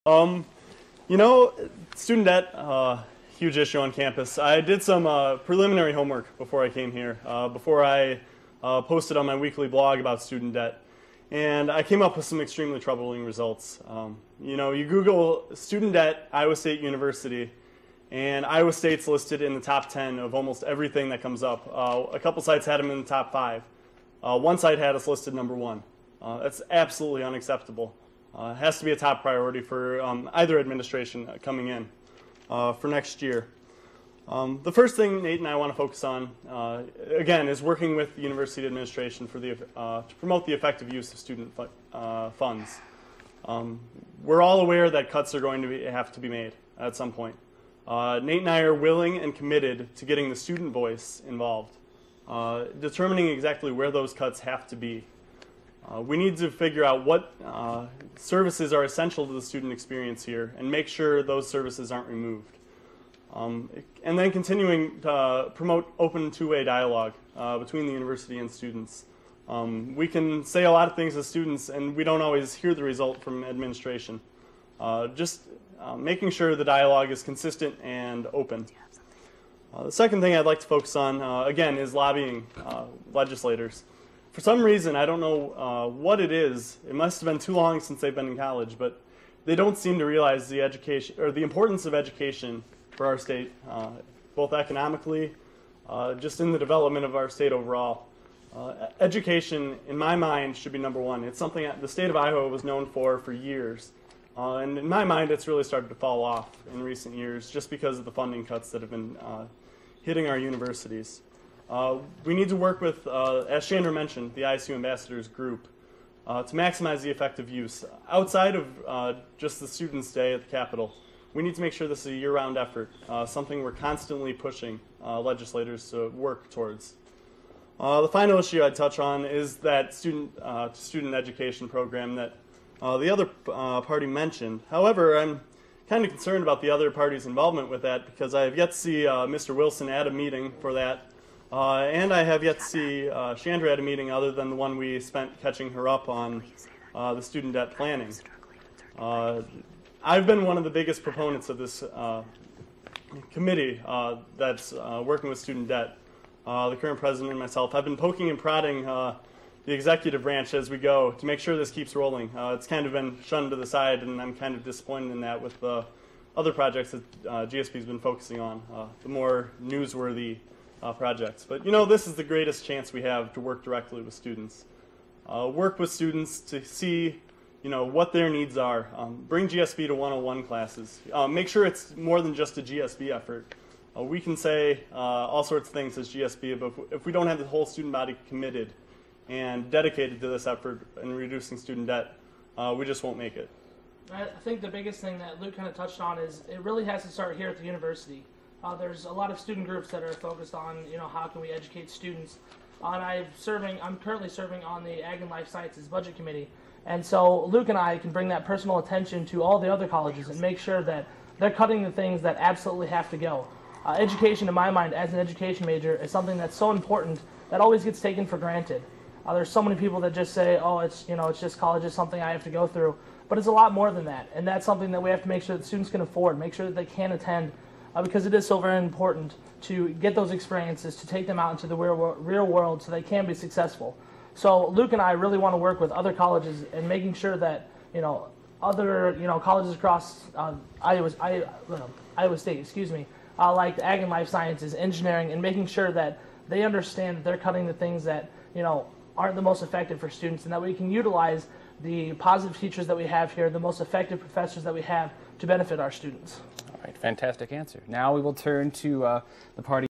Um, you know, student debt, huge issue on campus. I did some preliminary homework before I came here, before I posted on my weekly blog about student debt. And I came up with some extremely troubling results. You Google student debt, Iowa State University, and Iowa State's listed in the top 10 of almost everything that comes up. A couple sites had them in the top 5. One site had us listed number 1. That's absolutely unacceptable. It has to be a top priority for either administration coming in for next year. The first thing Nate and I want to focus on, again, is working with the university administration for to promote the effective use of student funds. We're all aware that cuts are going to have to be made at some point. Nate and I are willing and committed to getting the student voice involved, determining exactly where those cuts have to be. We need to figure out what services are essential to the student experience here and make sure those services aren't removed. And then continuing to promote open two-way dialogue between the university and students. We can say a lot of things as students and we don't always hear the result from administration. Just making sure the dialogue is consistent and open. The second thing I'd like to focus on, again, is lobbying legislators. For some reason, I don't know what it is. It must have been too long since they've been in college, but they don't seem to realize the education or the importance of education for our state, both economically, just in the development of our state overall. Education, in my mind, should be number 1. It's something that the state of Iowa was known for years. And in my mind, it's really started to fall off in recent years just because of the funding cuts that have been hitting our universities. We need to work with, as Chandra mentioned, the ISU Ambassadors group to maximize the effective use. Outside of just the Students' Day at the Capitol, we need to make sure this is a year-round effort, something we're constantly pushing legislators to work towards. The final issue I'd touch on is that student education program that the other party mentioned. However, I'm kind of concerned about the other party's involvement with that because I have yet to see Mr. Wilson at a meeting for that. And I have yet to see Chandra at a meeting other than the one we spent catching her up on the student debt planning. I've been one of the biggest proponents of this committee that's working with student debt. The current president and myself have been poking and prodding the executive branch as we go to make sure this keeps rolling. It's kind of been shunned to the side, and I'm kind of disappointed in that with the other projects that GSB's been focusing on, the more newsworthy projects. But this is the greatest chance we have to work directly with students. Work with students to see what their needs are. Bring GSB to 101 classes. Make sure it's more than just a GSB effort. We can say all sorts of things as GSB, but if we don't have the whole student body committed and dedicated to this effort in reducing student debt, we just won't make it. I think the biggest thing that Luke kind of touched on is it really has to start here at the university. There's a lot of student groups that are focused on, how can we educate students. And I'm currently serving on the Ag and Life Sciences Budget Committee. And so Luke and I can bring that personal attention to all the other colleges and make sure that they're cutting the things that absolutely have to go. Education, in my mind, as an education major, is something that's so important that always gets taken for granted. There's so many people that just say, oh, it's just college is something I have to go through. But it's a lot more than that. And that's something that we have to make sure that students can afford, make sure that they can attend, because it is so very important to get those experiences, to take them out into the real world so they can be successful. So Luke and I really want to work with other colleges and making sure that, other, colleges across Iowa State, like Ag and Life Sciences, engineering, and making sure that they understand that they're cutting the things that, aren't the most effective for students, and that we can utilize the positive teachers that we have here, the most effective professors that we have to benefit our students. All right, fantastic answer. Now we will turn to the party.